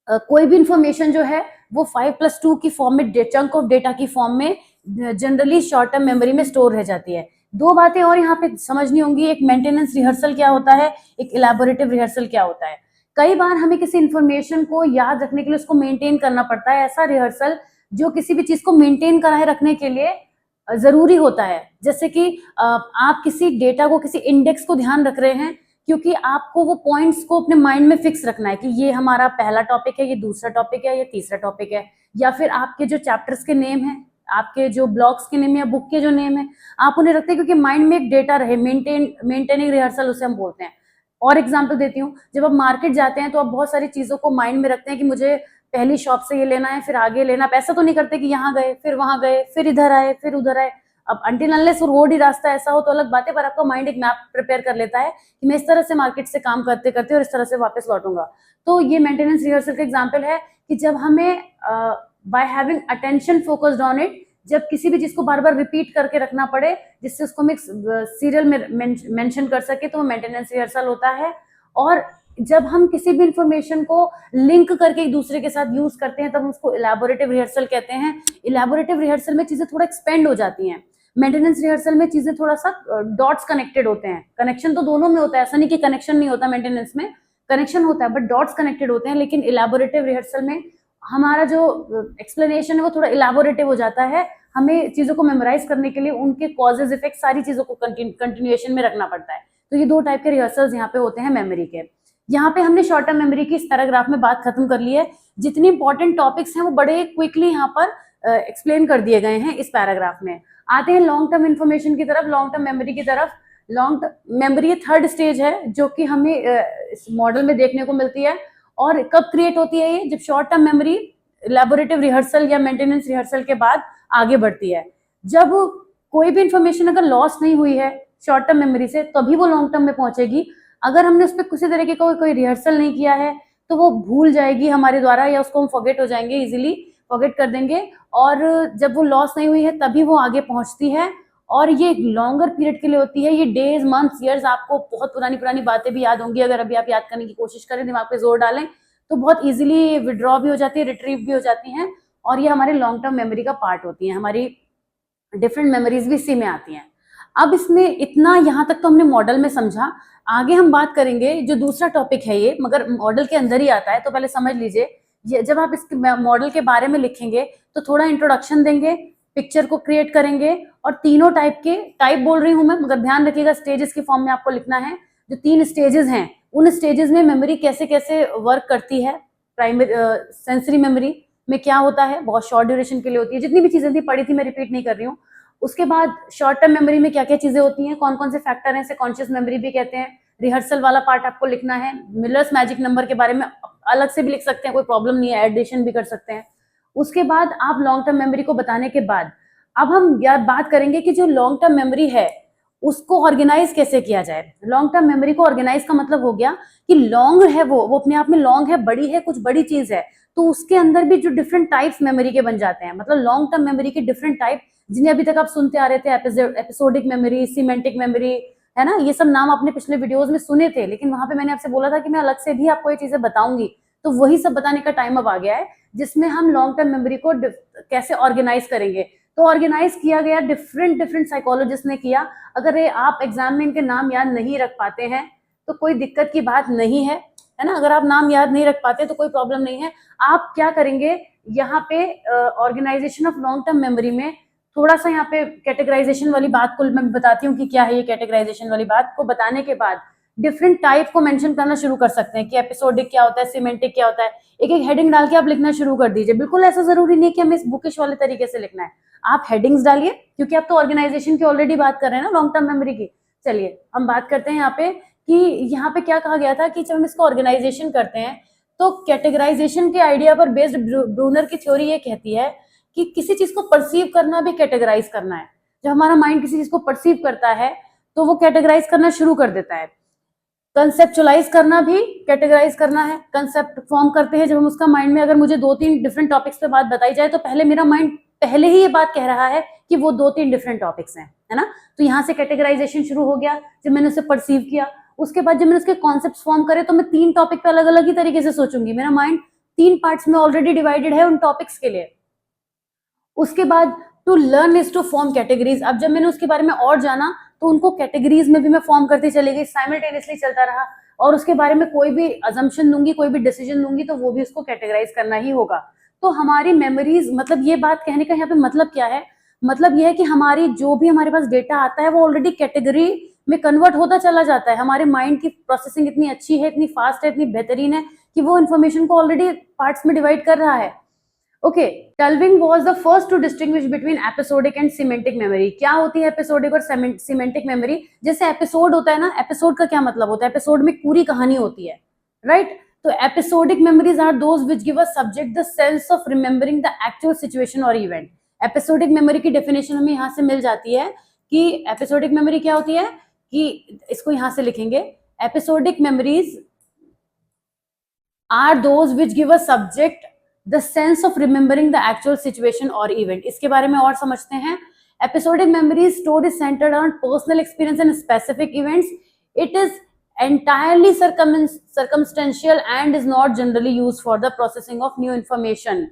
Speaker 1: कोई भी इंफॉर्मेशन जो है वो 5+2 की फॉर्म में, चंक ऑफ डेटा की फॉर्म में जनरली शॉर्ट टर्म मेमोरी में स्टोर रह जाती है। दो बातें और यहाँ पे समझनी होंगी, एक मेंटेनेंस रिहर्सल क्या होता है, एक इलैबोरेटिव रिहर्सल क्या होता है। कई बार हमें किसी इंफॉर्मेशन को याद रखने के लिए उसको मेंटेन करना पड़ता है। ऐसा रिहर्सल जो किसी भी चीज को मेंटेन कराए रखने के लिए जरूरी होता है। जैसे कि आप किसी डेटा को, किसी इंडेक्स को ध्यान रख रहे हैं, क्योंकि आपको वो पॉइंट्स को अपने माइंड में फिक्स रखना है कि ये हमारा पहला टॉपिक है, ये दूसरा टॉपिक है, ये तीसरा टॉपिक है। या फिर आपके जो चैप्टर्स के नेम है, आपके जो ब्लॉक्स के नेम है या बुक के जो नेम है, आप उन्हें रखते हैं क्योंकि माइंड में एक डेटा रहे। मेंटेनिंग रिहर्सल उसे हम बोलते हैं। और एग्जाम्पल देती हूँ, जब आप मार्केट जाते हैं तो आप बहुत सारी चीजों को माइंड में रखते हैं कि मुझे पहली शॉप से ये लेना है, फिर आगे लेना। ऐसा तो नहीं करते कि यहाँ गए, फिर वहां गए, फिर इधर आए, फिर उधर आए। अब अनटिल अनलेस रोड ही रास्ता ऐसा हो तो अलग बात है, पर आपका माइंड एक मैप प्रिपेयर कर लेता है कि मैं इस तरह से मार्केट से काम करते करते और इस तरह से वापस लौटूंगा। तो ये मेंटेनेंस रिहर्सल का एग्जांपल है कि जब हमें by having attention focused on it, जब किसी भी चीज को बार बार रिपीट करके रखना पड़े जिससे उसको हम एक सीरियल में मेंशन कर सके, तो वो मेंटेनेंस रिहर्सल होता है। और जब हम किसी भी इंफॉर्मेशन को लिंक करके एक दूसरे के साथ यूज करते हैं तब हम उसको इलैबोरेटिव रिहर्सल कहते हैं। इलैबोरेटिव रिहर्सल में चीजें थोड़ा एक्सपेंड हो जाती हैं। मेंटेनेंस रिहर्सल में चीजें थोड़ा सा डॉट्स कनेक्टेड होते हैं। कनेक्शन तो दोनों में होता है, ऐसा नहीं कि कनेक्शन नहीं होता, मेंटेनेंस में कनेक्शन होता है, बट डॉट्स कनेक्टेड होते हैं। लेकिन इलैबोरेटिव रिहर्सल में हमारा जो एक्सप्लेनेशन है वो थोड़ा इलैबोरेटिव हो जाता है। हमें चीजों को मेमोराइज करने के लिए उनके कॉजेज इफेक्ट सारी चीजों को कंटिन्यूएशन में रखना पड़ता है। तो ये दो टाइप के रिहर्सल्स यहाँ पे होते हैं मेमोरी के। यहाँ पे हमने शॉर्ट टर्म मेमोरी की इस पैराग्राफ में बात खत्म कर ली है। जितनी इंपॉर्टेंट टॉपिक्स हैं वो बड़े क्विकली यहाँ पर एक्सप्लेन कर दिए गए हैं इस पैराग्राफ में। आते हैं लॉन्ग टर्म इन्फॉर्मेशन की तरफ, लॉन्ग टर्म मेमोरी की तरफ। Long term memory third stage है जो कि हमें इस मॉडल में देखने को मिलती है। और कब क्रिएट होती है ये? जब शॉर्ट टर्म मेमोरी इलैबोरेटिव रिहर्सल या मेंटेनेंस रिहर्सल के बाद आगे बढ़ती है। जब कोई भी इंफॉर्मेशन अगर लॉस नहीं हुई है शॉर्ट टर्म मेमोरी से, तभी वो लॉन्ग टर्म में पहुंचेगी। अगर हमने उस पर किसी तरीके का कोई रिहर्सल नहीं किया है तो वो भूल जाएगी हमारे द्वारा, या उसको हम फॉरगेट हो जाएंगे, इजीली फॉरगेट कर देंगे। और जब वो लॉस नहीं हुई है तभी वो आगे पहुंचती है। और ये लॉन्गर पीरियड के लिए होती है, ये डेज, मंथ्स, ईयर्स। आपको बहुत पुरानी पुरानी बातें भी याद होंगी अगर अभी आप याद करने की कोशिश करें, दिमाग पे जोर डालें तो बहुत इजीली विड्रॉ भी हो जाती है, रिट्रीव भी हो जाती हैं, और ये हमारे लॉन्ग टर्म मेमोरी का पार्ट होती है। हमारी डिफरेंट मेमोरीज भी इसी में आती हैं। अब इसमें इतना यहाँ तक तो हमने मॉडल में समझा, आगे हम बात करेंगे जो दूसरा टॉपिक है ये, मगर मॉडल के अंदर ही आता है, तो पहले समझ लीजिए। ये जब आप इस मॉडल के बारे में लिखेंगे तो थोड़ा इंट्रोडक्शन देंगे, पिक्चर को क्रिएट करेंगे, और तीनों टाइप बोल रही हूं मैं, मगर ध्यान रखिएगा स्टेजेस की फॉर्म में आपको लिखना है। जो 3 स्टेजेस हैं, उन स्टेजेस में मेमोरी कैसे कैसे वर्क करती है। प्राइमरी सेंसरी मेमोरी में क्या होता है, बहुत शॉर्ट ड्यूरेशन के लिए होती है, जितनी भी चीजें थी पढ़ी थी मैं रिपीट नहीं कर रही हूँ। उसके बाद शॉर्ट टर्म मेमोरी में क्या क्या चीजें होती हैं, कौन कौन से फैक्टर हैं, इसे कॉन्शियस मेमोरी भी कहते हैं। रिहर्सल वाला पार्ट आपको लिखना है। मिलर्स मैजिक नंबर के बारे में अलग से भी लिख सकते हैं, कोई प्रॉब्लम नहीं है, एडिशन भी कर सकते हैं। उसके बाद आप लॉन्ग टर्म मेमोरी को बताने के बाद अब हम यार बात करेंगे कि जो लॉन्ग टर्म मेमोरी है उसको ऑर्गेनाइज कैसे किया जाए। लॉन्ग टर्म मेमोरी को ऑर्गेनाइज का मतलब हो गया कि लॉन्ग है, वो अपने आप में लॉन्ग है, बड़ी है, कुछ बड़ी चीज है, तो उसके अंदर भी जो डिफरेंट टाइप्स मेमोरी के बन जाते हैं, मतलब लॉन्ग टर्म मेमोरी के डिफरेंट टाइप, जिन्हें अभी तक आप सुनते आ रहे थे, एपिसोडिक मेमोरी, सीमेंटिक मेमोरी, है ना, ये सब नाम आपने पिछले वीडियोस में सुने थे, लेकिन वहां पे मैंने आपसे बोला था कि मैं अलग से भी आपको ये चीजें बताऊंगी, तो वही सब बताने का टाइम अब आ गया है, जिसमें हम लॉन्ग टर्म मेमोरी को कैसे ऑर्गेनाइज करेंगे। तो ऑर्गेनाइज किया गया डिफरेंट डिफरेंट साइकोलॉजिस्ट ने किया। अगर ये आप एग्जाम में इनके नाम याद नहीं रख पाते हैं तो कोई दिक्कत की बात नहीं है, है ना। अगर आप नाम याद नहीं रख पाते तो कोई प्रॉब्लम नहीं है। आप क्या करेंगे, यहाँ पे organisation of long term memory में थोड़ा सा यहाँ पे कैटेगराइजेशन वाली बात को मैं बताती हूँ कि क्या है ये कैटेगराइजेशन वाली बात को बताने के बाद डिफरेंट टाइप को मेंशन करना शुरू कर सकते हैं कि एपिसोडिक क्या होता है, सीमेंटिक क्या होता है। एक एक हेडिंग डाल के आप लिखना शुरू कर दीजिए। बिल्कुल ऐसा जरूरी नहीं कि हमें इस बुकिश वाले तरीके से लिखना है, आप हेडिंग्स डालिए, क्योंकि आप तो ऑर्गेनाइजेशन की ऑलरेडी बात कर रहे हैं ना, लॉन्ग टर्म मेमोरी की। चलिए हम बात करते हैं यहाँ पे कि यहाँ पे क्या कहा गया था कि जब हम इसको ऑर्गेनाइजेशन करते हैं तो कैटेगराइजेशन के आइडिया पर बेस्ड ब्रूनर की थ्योरी ये कहती है कि किसी चीज को परसीव करना भी कैटेगराइज करना है। जब हमारा माइंड किसी चीज को परसीव करता है तो वो कैटेगराइज करना शुरू कर देता है। कंसेप्चुलाइज करना भी कैटेगराइज करना है। कंसेप्ट फॉर्म करते हैं जब हम उसका माइंड में, अगर मुझे 2-3 डिफरेंट टॉपिक्स पे बात बताई जाए तो पहले मेरा माइंड पहले ही ये बात कह रहा है कि वो 2-3 डिफरेंट टॉपिक्स हैं, है ना। तो यहाँ से कैटेगराइजेशन शुरू हो गया जब मैंने उसे परसीव किया। उसके बाद जब मैंने उसके कॉन्सेप्ट फॉर्म करे तो मैं 3 टॉपिक पे अलग अलग ही तरीके से सोचूंगी। मेरा माइंड 3 पार्ट्स में ऑलरेडी डिवाइडेड है उन टॉपिक्स के लिए। उसके बाद to learn is to form categories. अब जब मैंने उसके बारे में और जाना तो उनको कैटेगरीज में भी मैं फॉर्म करती चली गई, साइमल्टेनियसली चलता रहा। और उसके बारे में कोई भी अजम्पशन लूंगी, कोई भी डिसीजन लूंगी तो वो भी उसको कैटेगराइज करना ही होगा। तो हमारी मेमोरीज, मतलब ये बात कहने का यहाँ पे मतलब क्या है, मतलब ये है कि हमारी जो भी हमारे पास डेटा आता है वो ऑलरेडी कैटेगरी में कन्वर्ट होता चला जाता है। हमारे माइंड की प्रोसेसिंग इतनी अच्छी है, इतनी फास्ट है, इतनी बेहतरीन है कि वो इन्फॉर्मेशन को ऑलरेडी पार्ट्स में डिवाइड कर रहा है। Okay, Tulving was the first to distinguish between episodic and semantic memory. क्या होती है एपिसोडिक और सीमेंटिक मेमोरी? जैसे एपिसोड होता है ना, एपिसोड का क्या मतलब होता है, एपिसोड में पूरी कहानी होती है, राइट। तो episodic memories are those which give us subject the sense of remembering the actual situation और इवेंट। एपिसोडिक मेमोरी की डेफिनेशन हमें यहाँ से मिल जाती है कि एपिसोडिक मेमोरी क्या होती है, कि इसको यहाँ से लिखेंगे, episodic memories are those which give us subject the sense of remembering the actual situation और इवेंट। इसके बारे में और समझते हैं। Episodic memory story centred on personal experience and specific events. It is entirely circumstantial and is not generally used for the processing of new information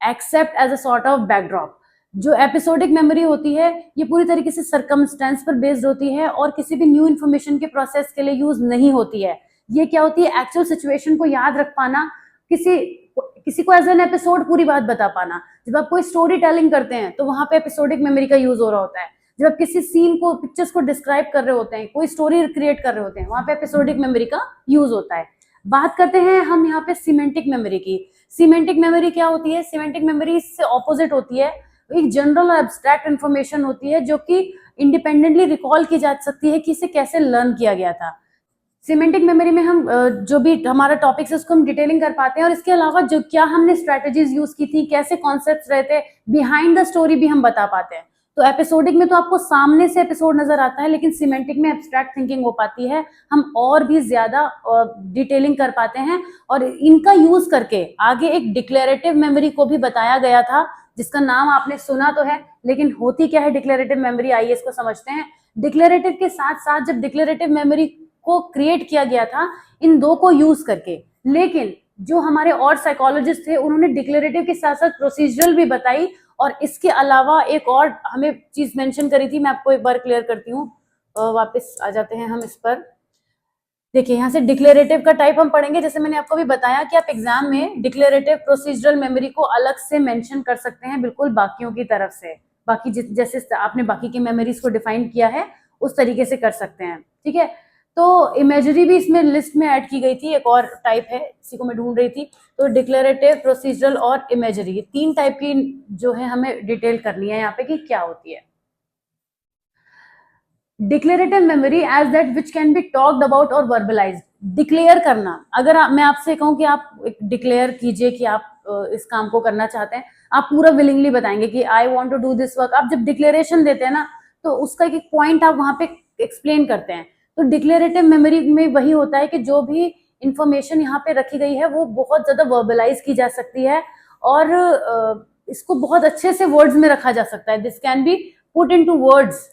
Speaker 1: except as a sort of backdrop। जो episodic memory होती है ये पूरी तरीके से circumstance पर based होती है और किसी भी न्यू इन्फॉर्मेशन के प्रोसेस के लिए यूज नहीं होती है। ये क्या होती है, एक्चुअल सिचुएशन को याद रख पाना, किसी को एज एन एपिसोड पूरी बात बता पाना। जब आप कोई स्टोरी टेलिंग करते हैं तो वहां पे एपिसोडिक मेमोरी का यूज हो रहा होता है। जब आप किसी सीन को, पिक्चर्स को डिस्क्राइब कर रहे होते हैं, कोई स्टोरी क्रिएट कर रहे होते हैं, वहां पे एपिसोडिक मेमोरी का यूज होता है। बात करते हैं हम यहाँ पे सीमेंटिक मेमोरी की। सीमेंटिक मेमोरी क्या होती है? सीमेंटिक मेमोरी इससे ऑपोजिट होती है। एक जनरल और एब्स्ट्रैक्ट इन्फॉर्मेशन होती है जो कि इंडिपेंडेंटली रिकॉल की जा सकती है कि इसे कैसे लर्न किया गया था। सीमेंटिक मेमोरी में हम जो भी हमारा टॉपिक्स है उसको हम डिटेलिंग कर पाते हैं, और इसके अलावा जो क्या हमने स्ट्रेटेजीज यूज की थी, कैसे कॉन्सेप्ट्स रहे थे, बिहाइंड द स्टोरी भी हम बता पाते हैं। तो एपिसोडिक में तो आपको सामने से एपिसोड नजर आता है, लेकिन सीमेंटिक में एब्स्ट्रैक्ट थिंकिंग हो पाती है, हम और भी ज्यादा डिटेलिंग कर पाते हैं। और इनका यूज करके आगे एक डिक्लेरेटिव मेमोरी को भी बताया गया था, जिसका नाम आपने सुना तो है, लेकिन होती क्या है डिक्लेरेटिव मेमोरी, आइए इसको समझते हैं। डिक्लेरेटिव के साथ साथ जब डिक्लेरेटिव मेमोरी को क्रिएट किया गया था इन दो को यूज करके, लेकिन जो हमारे और साइकोलॉजिस्ट थे उन्होंने डिक्लेरेटिव के साथ साथ प्रोसीजरल भी बताई, और इसके अलावा एक और हमें चीज मेंशन करी थी, मैं आपको एक बार क्लियर करती हूँ। वापस आ जाते हैं हम इस पर। देखिए यहाँ से डिक्लेरेटिव का टाइप हम पढ़ेंगे। जैसे मैंने आपको भी बताया कि आप एग्जाम में डिक्लेरेटिव प्रोसीजरल मेमोरी को अलग से मेंशन कर सकते हैं, बिल्कुल बाकियों की तरफ से। बाकी जैसे आपने बाकी की मेमोरीज को डिफाइन किया है उस तरीके से कर सकते हैं, ठीक है। तो इमेजरी भी इसमें लिस्ट में ऐड की गई थी, एक और टाइप है, इसी को मैं ढूंढ रही थी। तो डिक्लेरेटिव, प्रोसीजरल और इमेजरी, ये 3 टाइप की जो है हमें डिटेल करनी है यहाँ पे कि क्या होती है। Declarative memory as that which can be talked about और वर्बलाइज्ड। डिक्लेयर करना, अगर मैं आपसे कहूं कि आप डिक्लेयर कीजिए कि आप इस काम को करना चाहते हैं, आप पूरा विलिंगली बताएंगे कि I want to do this work. आप जब डिक्लेरेशन देते हैं ना, तो उसका एक पॉइंट आप वहां पे एक्सप्लेन करते हैं। तो डिक्लेरेटिव मेमोरी में वही होता है कि जो भी इंफॉर्मेशन यहाँ पे रखी गई है वो बहुत ज्यादा वर्बलाइज की जा सकती है, और इसको बहुत अच्छे से वर्ड्स में रखा जा सकता है। This can be put into words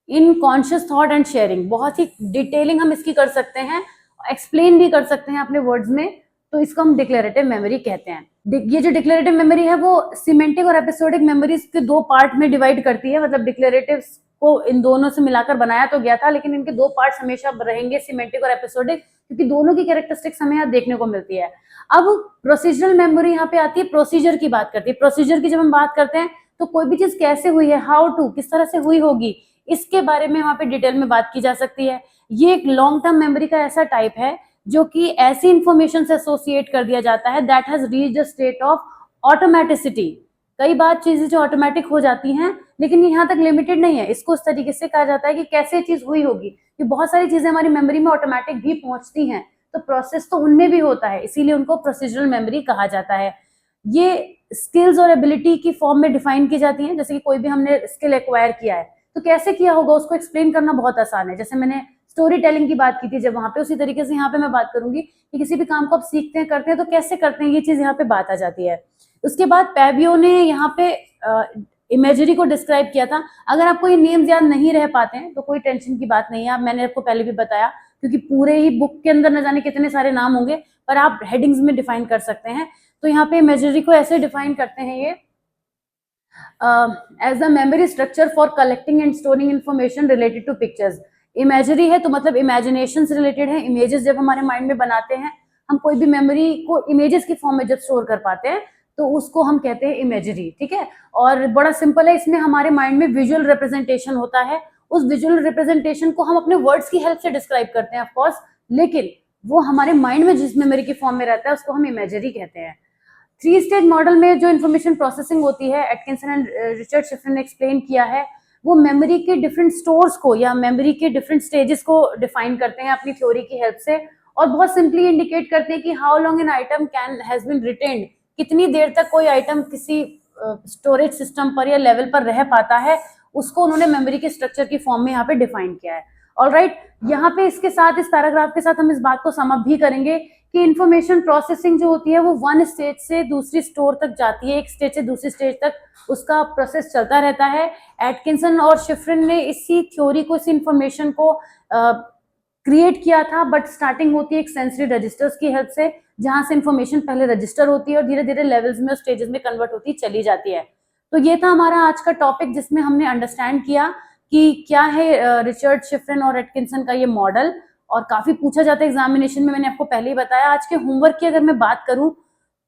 Speaker 1: in conscious thought and sharing. बहुत ही डिटेलिंग हम इसकी कर सकते हैं, एक्सप्लेन भी कर सकते हैं अपने वर्ड्स में, तो इसको हम डिक्लेरेटिव मेमोरी कहते हैं। ये जो डिक्लेरेटिव मेमोरी है वो सिमेंटिक और एपिसोडिक मेमोरीज के 2 पार्ट में डिवाइड करती है। मतलब डिक्लेरेटिव को इन दोनों से मिलाकर बनाया तो गया था, लेकिन इनके 2 पार्ट्स हमेशा रहेंगे, सिमेंटिक और एपिसोडिक, क्योंकि दोनों की कैरेक्टरिस्टिक्स हमें यहाँ देखने को मिलती है। अब प्रोसीजरल मेमोरी यहाँ पे आती है, प्रोसीजर की बात करती है। प्रोसीजर की जब हम बात करते हैं तो कोई भी चीज कैसे हुई है, हाउ टू, किस तरह से हुई होगी, इसके बारे में वहां पे डिटेल में बात की जा सकती है। ये एक लॉन्ग टर्म मेमोरी का ऐसा टाइप है जो कि ऐसी इंफॉर्मेशन से एसोसिएट कर दिया जाता है that has reached a state of automaticity. कई बार चीजें जो ऑटोमेटिक हो जाती हैं, लेकिन यहाँ तक लिमिटेड नहीं है। इसको इस तरीके से कहा जाता है कि कैसे चीज हुई होगी, कि बहुत सारी चीजें हमारी मेमोरी में ऑटोमेटिक भी पहुंचती हैं, तो प्रोसेस तो उनमें भी होता है, इसीलिए उनको प्रोसीजरल मेमोरी कहा जाता है। ये स्किल्स और एबिलिटी की फॉर्म में डिफाइन की जाती हैं। जैसे कि कोई भी हमने स्किल एक्वायर किया है तो कैसे किया होगा उसको एक्सप्लेन करना बहुत आसान है। जैसे मैंने स्टोरी टेलिंग की बात की थी जब वहां पे, उसी तरीके से यहाँ पे मैं बात करूंगी कि किसी भी काम को आप सीखते हैं, करते हैं, तो कैसे करते हैं, ये चीज यहाँ पे बात आ जाती है। उसके बाद पैबियो ने यहाँ पे इमेजरी को डिस्क्राइब किया था। अगर आपको ये नेम्स याद नहीं रह पाते हैं तो कोई टेंशन की बात नहीं है, मैंने आपको पहले भी बताया, क्योंकि पूरे ही बुक के अंदर न जाने कितने सारे नाम होंगे, पर आप हेडिंग्स में डिफाइन कर सकते हैं। तो यहाँ पे इमेजरी को ऐसे डिफाइन करते हैं ये as the memory structure for collecting and storing information related to pictures. Imagery है तो मतलब इमेजिनेशन से रिलेटेड है। इमेजेस जब हमारे माइंड में बनाते हैं, हम कोई भी मेमोरी को इमेजेस की फॉर्म में जब स्टोर कर पाते हैं तो उसको हम कहते हैं इमेजरी, ठीक है। और बड़ा सिंपल है, इसमें हमारे माइंड में विजुअल रिप्रेजेंटेशन होता है। उस विजुअल रिप्रेजेंटेशन को हम अपने वर्ड्स की हेल्प से डिस्क्राइब करते हैं ऑफकोर्स, लेकिन वो हमारे माइंड में जिस मेमोरी की फॉर्म में रहता है उसको हम इमेजरी कहते हैं। 3 स्टेज मॉडल में जो इन्फॉर्मेशन प्रोसेसिंग होती है, एटकिंसन एंड रिचर्ड शिफ्रिन ने एक्सप्लेन किया है, वो मेमोरी के डिफरेंट स्टोर्स को या मेमोरी के डिफरेंट स्टेजेस को डिफाइन करते हैं अपनी थ्योरी की हेल्प से, और बहुत सिंपली इंडिकेट करते हैं कि how long an item can has been retained, कितनी देर तक कोई आइटम किसी स्टोरेज सिस्टम पर या लेवल पर रह पाता है, उसको उन्होंने मेमोरी के स्ट्रक्चर की फॉर्म में यहाँ पे डिफाइन किया है। ऑलराइट, यहाँ पे इसके साथ, इस पैराग्राफ के साथ हम इस बात को सम अप भी करेंगे कि इंफॉर्मेशन प्रोसेसिंग जो होती है वो 1 स्टेज से दूसरी स्टोर तक जाती है, एक स्टेज से दूसरी स्टेज तक उसका प्रोसेस चलता रहता है। एटकिंसन और शिफ्रिन ने इसी थ्योरी को, इस इंफॉर्मेशन को क्रिएट किया था, बट स्टार्टिंग होती है एक सेंसरी रजिस्टर्स की हेल्प से, जहां से इंफॉर्मेशन पहले रजिस्टर होती है और धीरे धीरे लेवल्स में और स्टेजेस में कन्वर्ट होती चली जाती है। तो ये था हमारा आज का टॉपिक, जिसमें हमने अंडरस्टैंड किया कि क्या है रिचर्ड शिफ्रिन और एटकिंसन का ये मॉडल, और काफी पूछा जाता है एग्जामिनेशन में, मैंने आपको पहले ही बताया। आज के होमवर्क की अगर मैं बात करूं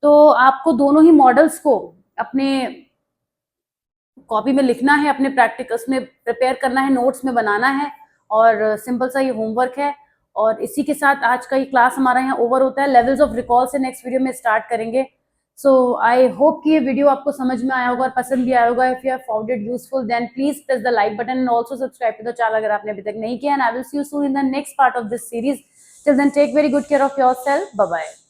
Speaker 1: तो आपको दोनों ही मॉडल्स को अपने कॉपी में लिखना है, अपने प्रैक्टिकल्स में प्रिपेयर करना है, नोट्स में बनाना है, और सिंपल सा ये होमवर्क है। और इसी के साथ आज का ये क्लास हमारा यहाँ ओवर होता है। लेवल्स ऑफ रिकॉल से नेक्स्ट वीडियो में स्टार्ट करेंगे। सो आई होप कि ये वीडियो आपको समझ में आया होगा और पसंद भी आया होगा। If you have found it useful then please press the like button and also subscribe to the channel अगर आपने अभी तक नहीं किया। And I will see you soon in the next part of this series. Till then take very good care of yourself. Bye bye.